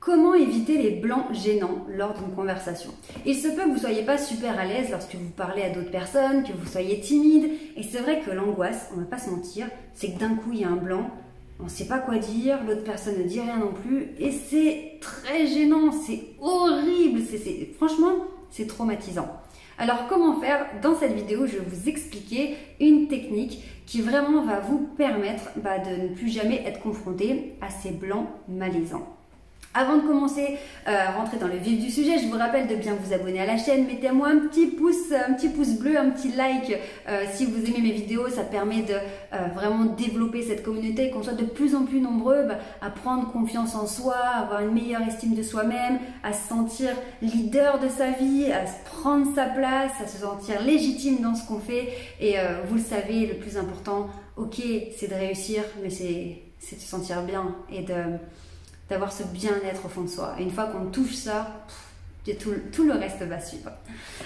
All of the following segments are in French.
Comment éviter les blancs gênants lors d'une conversation? Il se peut que vous ne soyez pas super à l'aise lorsque vous parlez à d'autres personnes, que vous soyez timide. Et c'est vrai que l'angoisse, on ne va pas se mentir, c'est que d'un coup il y a un blanc, on ne sait pas quoi dire, l'autre personne ne dit rien non plus. Et c'est très gênant, c'est horrible, franchement c'est traumatisant. Alors comment faire? Dans cette vidéo, je vais vous expliquer une technique qui vraiment va vous permettre de ne plus jamais être confronté à ces blancs malaisants. Avant de commencer à rentrer dans le vif du sujet, je vous rappelle de bien vous abonner à la chaîne. Mettez-moi un petit pouce bleu, un petit like si vous aimez mes vidéos. Ça permet de vraiment développer cette communauté, qu'on soit de plus en plus nombreux à prendre confiance en soi, à avoir une meilleure estime de soi-même, à se sentir leader de sa vie, à se prendre sa place, à se sentir légitime dans ce qu'on fait. Et vous le savez, le plus important, ok, c'est de réussir, mais c'est de se sentir bien et d'avoir ce bien-être au fond de soi. Et une fois qu'on touche ça, tout le reste va suivre.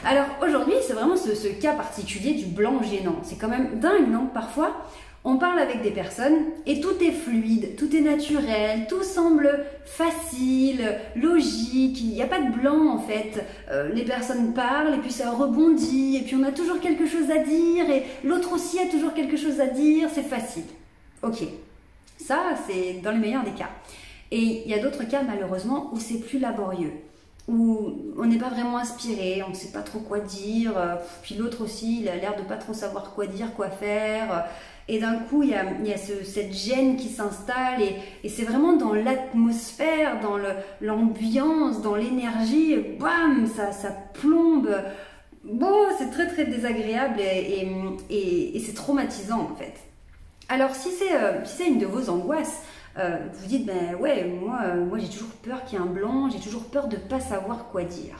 Alors aujourd'hui, c'est vraiment ce cas particulier du blanc gênant. C'est quand même dingue, non? Parfois, on parle avec des personnes et tout est fluide, tout est naturel, tout semble facile, logique, il n'y a pas de blanc en fait. Les personnes parlent et puis ça rebondit et puis on a toujours quelque chose à dire et l'autre aussi a toujours quelque chose à dire, c'est facile. Ok, ça c'est dans les meilleurs des cas. Et il y a d'autres cas malheureusement où c'est plus laborieux, où on n'est pas vraiment inspiré, on ne sait pas trop quoi dire, puis l'autre aussi il a l'air de pas trop savoir quoi dire, quoi faire, et d'un coup il y a cette gêne qui s'installe et c'est vraiment dans l'atmosphère, dans l'ambiance, dans l'énergie, bam, ça plombe. Bon, c'est très très désagréable et c'est traumatisant en fait. Alors si c'est une de vos angoisses, vous dites, ben ouais, moi j'ai toujours peur qu'il y ait un blanc, j'ai toujours peur de ne pas savoir quoi dire.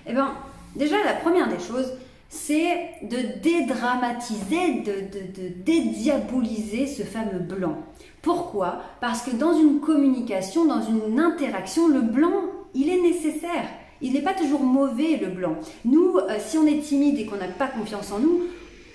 Eh bien, déjà la première des choses, c'est de dédramatiser, de dédiaboliser ce fameux blanc. Pourquoi? Parce que dans une communication, dans une interaction, le blanc, il est nécessaire. Il n'est pas toujours mauvais, le blanc. Nous, si on est timide et qu'on n'a pas confiance en nous,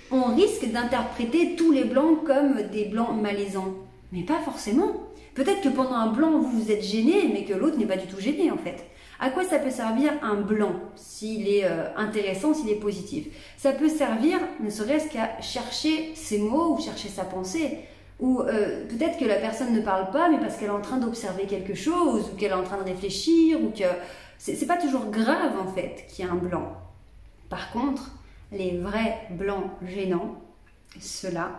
on risque d'interpréter tous les blancs comme des blancs malaisants. Mais pas forcément. Peut-être que pendant un blanc, vous êtes gêné, mais que l'autre n'est pas du tout gêné en fait. À quoi ça peut servir un blanc s'il est intéressant, s'il est positif? Ça peut servir ne serait-ce qu'à chercher ses mots ou chercher sa pensée. Ou peut-être que la personne ne parle pas, mais parce qu'elle est en train d'observer quelque chose, ou qu'elle est en train de réfléchir, ou que... C'est pas toujours grave en fait qu'il y ait un blanc. Par contre, les vrais blancs gênants, ceux-là,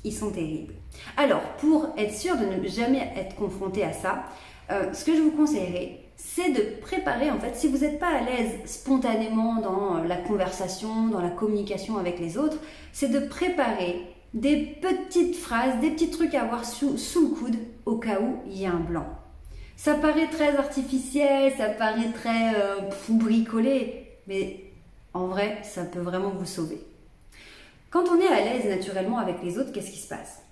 ils sont terribles. Alors, pour être sûr de ne jamais être confronté à ça, ce que je vous conseillerais, c'est de préparer, en fait, si vous n'êtes pas à l'aise spontanément dans la conversation, dans la communication avec les autres, c'est de préparer des petites phrases, des petits trucs à avoir sous le coude au cas où il y a un blanc. Ça paraît très artificiel, ça paraît très bricolé, mais en vrai, ça peut vraiment vous sauver. Quand on est à l'aise naturellement avec les autres, qu'est-ce qui se passe?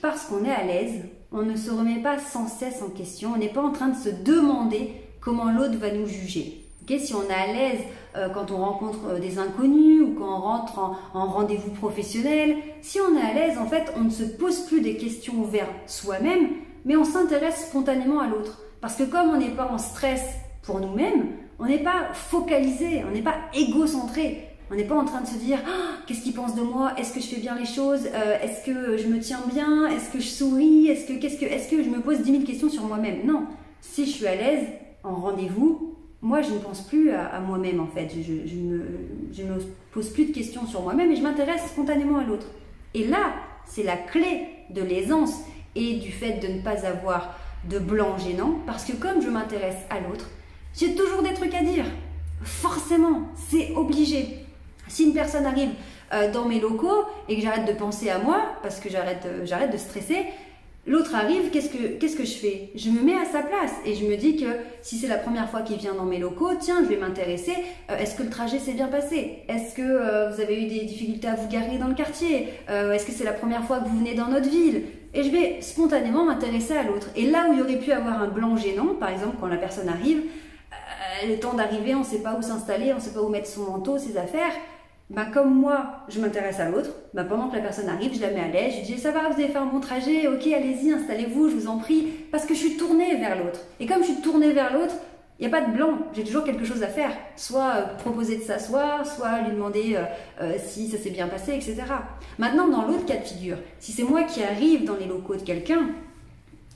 Parce qu'on est à l'aise, on ne se remet pas sans cesse en question, on n'est pas en train de se demander comment l'autre va nous juger. Okay? Si on est à l'aise quand on rencontre des inconnus ou quand on rentre en rendez-vous professionnel, si on est à l'aise, en fait, on ne se pose plus des questions vers soi-même, mais on s'intéresse spontanément à l'autre. Parce que comme on n'est pas en stress pour nous-mêmes, on n'est pas focalisé, on n'est pas égocentré. On n'est pas en train de se dire qu'est-ce qu'il pense de moi, est-ce que je fais bien les choses, est-ce que je me tiens bien, est-ce que je souris, est-ce que je me pose 10 000 questions sur moi-même. Non, si je suis à l'aise en rendez-vous, moi je ne pense plus à moi-même en fait, je ne me pose plus de questions sur moi-même et je m'intéresse spontanément à l'autre. Et là, c'est la clé de l'aisance et du fait de ne pas avoir de blanc gênant, parce que comme je m'intéresse à l'autre, j'ai toujours des trucs à dire. Forcément, c'est obligé. Si une personne arrive dans mes locaux et que j'arrête de penser à moi, parce que j'arrête de stresser, l'autre arrive, qu'est-ce que je fais? Je me mets à sa place et je me dis que si c'est la première fois qu'il vient dans mes locaux, tiens, je vais m'intéresser. Est-ce que le trajet s'est bien passé? Est-ce que vous avez eu des difficultés à vous garer dans le quartier? Est-ce que c'est la première fois que vous venez dans notre ville? Et je vais spontanément m'intéresser à l'autre. Et là où il y aurait pu avoir un blanc gênant, par exemple quand la personne arrive, le temps d'arriver, on ne sait pas où s'installer, on ne sait pas où mettre son manteau, ses affaires, ben, comme moi, je m'intéresse à l'autre, ben, pendant que la personne arrive, je la mets à l'aise, je lui dis ça va, vous avez fait un bon trajet, ok, allez-y, installez-vous, je vous en prie, parce que je suis tournée vers l'autre. Et comme je suis tournée vers l'autre, il n'y a pas de blanc, j'ai toujours quelque chose à faire. Soit proposer de s'asseoir, soit lui demander si ça s'est bien passé, etc. Maintenant, dans l'autre cas de figure, si c'est moi qui arrive dans les locaux de quelqu'un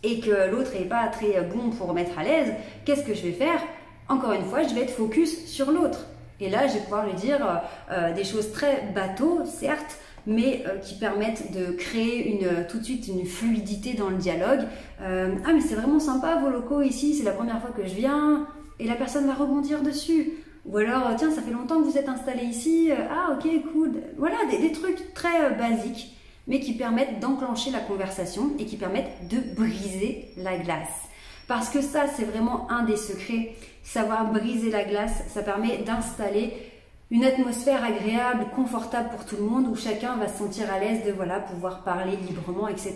et que l'autre n'est pas très bon pour mettre à l'aise, qu'est-ce que je vais faire? Encore une fois, je vais être focus sur l'autre. Et là, je vais pouvoir lui dire des choses très bateaux, certes, mais qui permettent de créer tout de suite une fluidité dans le dialogue. Ah, mais c'est vraiment sympa vos locaux ici, c'est la première fois que je viens. Et la personne va rebondir dessus. Ou alors, tiens, ça fait longtemps que vous êtes installé ici. Ah, ok, cool. Voilà, des trucs très basiques, mais qui permettent d'enclencher la conversation et qui permettent de briser la glace. Parce que ça, c'est vraiment un des secrets. Savoir briser la glace, ça permet d'installer une atmosphère agréable, confortable pour tout le monde, où chacun va se sentir à l'aise de voilà, pouvoir parler librement, etc.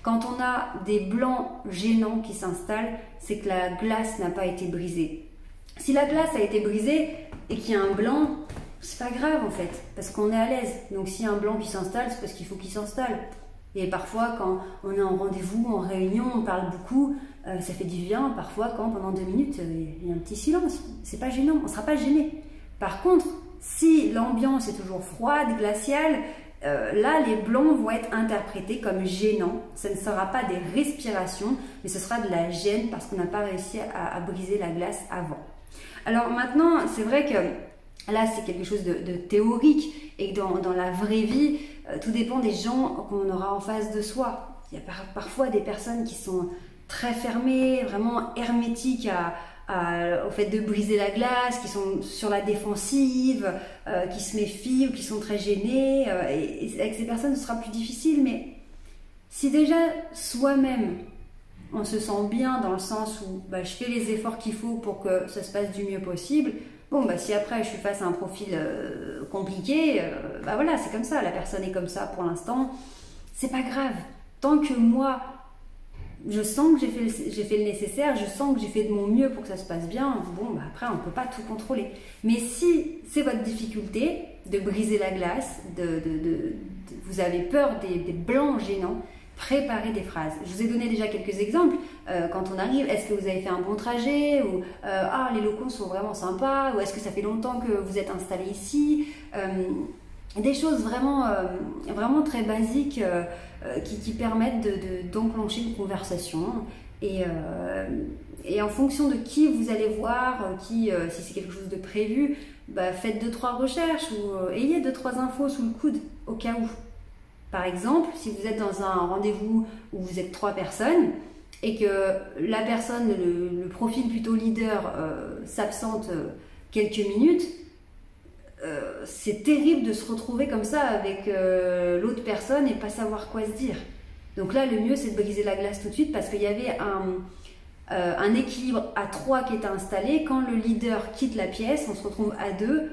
Quand on a des blancs gênants qui s'installent, c'est que la glace n'a pas été brisée. Si la glace a été brisée et qu'il y a un blanc, c'est pas grave en fait, parce qu'on est à l'aise. Donc s'il y a un blanc qui s'installe, c'est parce qu'il faut qu'il s'installe. Et parfois, quand on est en rendez-vous, en réunion, on parle beaucoup, ça fait du bien. Parfois, quand pendant 2 minutes, il y a un petit silence, c'est pas gênant, on ne sera pas gêné. Par contre, si l'ambiance est toujours froide, glaciale, là, les blancs vont être interprétés comme gênants. Ce ne sera pas des respirations, mais ce sera de la gêne parce qu'on n'a pas réussi à briser la glace avant. Alors maintenant, c'est vrai que là, c'est quelque chose de théorique et que dans la vraie vie, tout dépend des gens qu'on aura en face de soi. Il y a parfois des personnes qui sont très fermées, vraiment hermétiques au fait de briser la glace, qui sont sur la défensive, qui se méfient ou qui sont très gênées. Et avec ces personnes, ce sera plus difficile. Mais si déjà soi-même, on se sent bien dans le sens où je fais les efforts qu'il faut pour que ça se passe du mieux possible, bon, si après je suis face à un profil compliqué, voilà, c'est comme ça, la personne est comme ça pour l'instant, c'est pas grave. Tant que moi, je sens que j'ai fait le nécessaire, je sens que j'ai fait de mon mieux pour que ça se passe bien, bon, après on ne peut pas tout contrôler. Mais si c'est votre difficulté de briser la glace, vous avez peur des blancs gênants, préparez des phrases. Je vous ai donné déjà quelques exemples. Quand on arrive, est-ce que vous avez fait un bon trajet? Ou ah, les locaux sont vraiment sympas? Ou est-ce que ça fait longtemps que vous êtes installé ici? Des choses vraiment, vraiment très basiques qui permettent d'enclencher une conversation. Et en fonction de qui vous allez voir, si c'est quelque chose de prévu, faites 2-3 recherches ou ayez 2-3 infos sous le coude au cas où. Par exemple, si vous êtes dans un rendez-vous où vous êtes 3 personnes et que la personne, le profil plutôt leader, s'absente quelques minutes, c'est terrible de se retrouver comme ça avec l'autre personne et pas savoir quoi se dire. Donc là, le mieux, c'est de briser la glace tout de suite parce qu'il y avait un équilibre à 3 qui était installé. Quand le leader quitte la pièce, on se retrouve à 2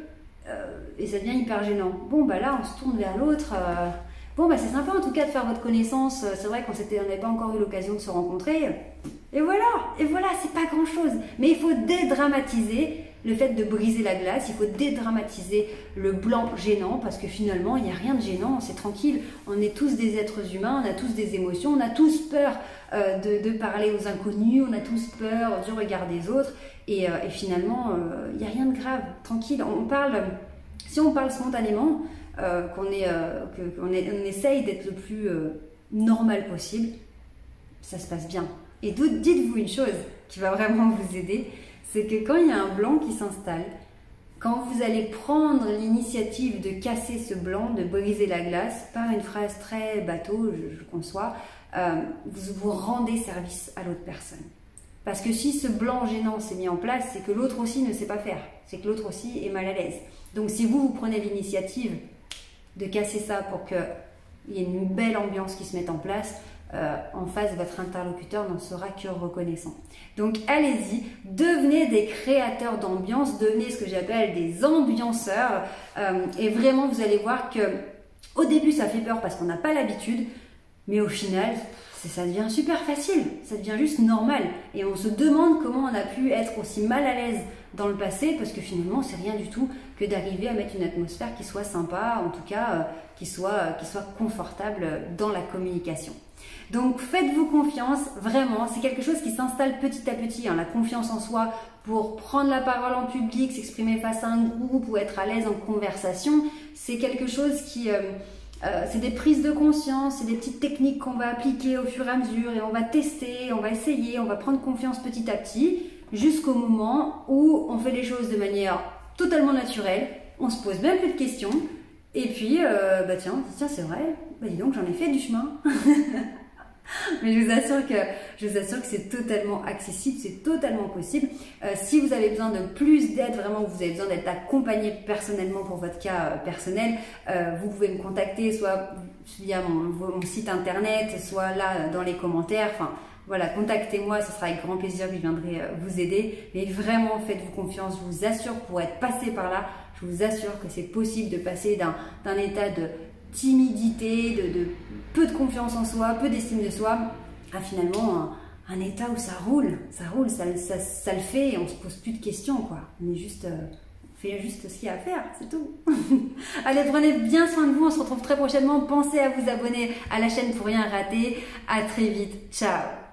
et ça devient hyper gênant. Bon, là, on se tourne vers l'autre. Bon, c'est sympa en tout cas de faire votre connaissance. C'est vrai qu'on n'avait pas encore eu l'occasion de se rencontrer. Et voilà, c'est pas grand chose. Mais il faut dédramatiser le fait de briser la glace. Il faut dédramatiser le blanc gênant parce que finalement, il n'y a rien de gênant. C'est tranquille. On est tous des êtres humains, on a tous des émotions, on a tous peur de parler aux inconnus, on a tous peur du regard des autres. Et finalement, il n'y a rien de grave. Tranquille, si on parle spontanément, qu'on essaye d'être le plus normal possible, ça se passe bien. Et dites-vous une chose qui va vraiment vous aider, c'est que quand il y a un blanc qui s'installe, quand vous allez prendre l'initiative de casser ce blanc, de briser la glace, par une phrase très bateau, je conçois, vous rendez service à l'autre personne. Parce que si ce blanc gênant s'est mis en place, c'est que l'autre aussi ne sait pas faire, c'est que l'autre aussi est mal à l'aise. Donc si vous prenez l'initiative de casser ça pour qu'il y ait une belle ambiance qui se mette en place, en face, votre interlocuteur n'en sera que reconnaissant. Donc allez-y, devenez des créateurs d'ambiance, devenez ce que j'appelle des ambianceurs, et vraiment vous allez voir que au début ça fait peur parce qu'on n'a pas l'habitude, mais au final ça devient super facile, ça devient juste normal. Et on se demande comment on a pu être aussi mal à l'aise dans le passé, parce que finalement, c'est rien du tout que d'arriver à mettre une atmosphère qui soit sympa, en tout cas, qui soit confortable dans la communication. Donc, faites-vous confiance, vraiment, c'est quelque chose qui s'installe petit à petit, hein, la confiance en soi pour prendre la parole en public, s'exprimer face à un groupe ou être à l'aise en conversation, c'est quelque chose qui... c'est des prises de conscience, c'est des petites techniques qu'on va appliquer au fur et à mesure et on va tester, on va essayer, on va prendre confiance petit à petit jusqu'au moment où on fait les choses de manière totalement naturelle, on se pose même plus de questions et puis bah tiens c'est vrai, bah dis donc j'en ai fait du chemin. Mais je vous assure que c'est totalement accessible, c'est totalement possible. Si vous avez besoin de plus d'aide, vraiment vous avez besoin d'être accompagné personnellement pour votre cas personnel, vous pouvez me contacter soit via mon site internet, soit là dans les commentaires. Enfin voilà, contactez-moi, ce sera avec grand plaisir que je viendrai vous aider. Mais vraiment faites-vous confiance, je vous assure, pour être passé par là, je vous assure que c'est possible de passer d'un état de timidité, de peu de confiance en soi, peu d'estime de soi, à finalement un état où ça roule, ça le fait et on se pose plus de questions quoi. On fait juste ce qu'il y a à faire, c'est tout. Allez, prenez bien soin de vous, on se retrouve très prochainement. Pensez à vous abonner à la chaîne pour rien rater. À très vite, ciao.